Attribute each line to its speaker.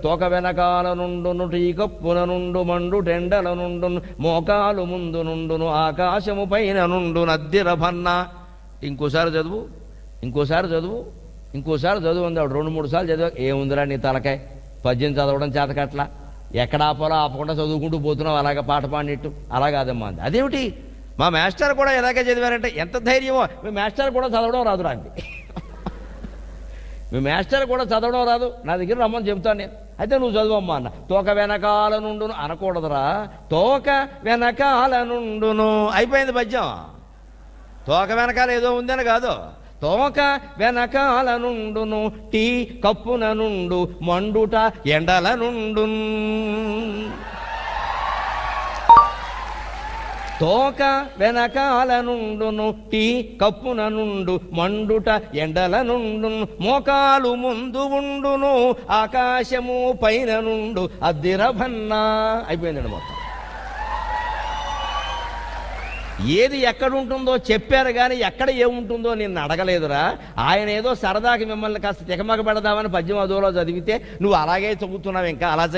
Speaker 1: తోక వెనకాల నుండును టీ కప్పున నుండు మండు టెండల నుండును మోకాలు ముందు నుండును ఆకాశము పైన నుండు నద్దిరభన్న. ఇంకోసారి చదువు అంది ఆవిడ. 2-3 సార్లు చదివా. ఏముందిరా నీ తలకాయ, పద్యం చదవడం చేతకట్లా, ఎక్కడ ఆపాలో ఆపకుండా చదువుకుంటూ పోతున్నావు అలాగే పాట పాడినట్టు. అలా కాదమ్మా అంది. అదేమిటి, మా మాస్టర్ కూడా ఎలాగే చదివారంటే ఎంత ధైర్యమో. మీ మాస్టర్ కూడా చదవడం రాదు రాండి, మీ మాస్టర్ కూడా చదవడం రాదు, నా దగ్గర రమ్మని చెబుతాను నేను. అయితే నువ్వు చదువమ్మా అన్న. తోక వెనకాల నుండును అనకూడదురా, తోక వెనకాల నుండును. అయిపోయింది పద్యం. తోక వెనకాల ఏదో ఉందని కాదు, తోక వెనకాల నుండును టీ కప్పున నుండు మండుట ఎండల నుండు. తోక వెనకాల నుండును టీ కప్పున నుండు మండుట ఎండల నుండు మోకాలు ముందు ఉండును ఆకాశము పైన నుండు అద్దిరభన్న. అయిపోయిందండి మొత్తం. ఏది ఎక్కడుంటుందో చెప్పారు కానీ ఎక్కడ ఏముంటుందో నిన్ను అడగలేదురా. ఆయన ఏదో సరదాకి మిమ్మల్ని కాస్త తికమక పెడదామని పద్యం అదోలో చదివితే నువ్వు అలాగే చదువుతున్నావు. ఇంకా అలా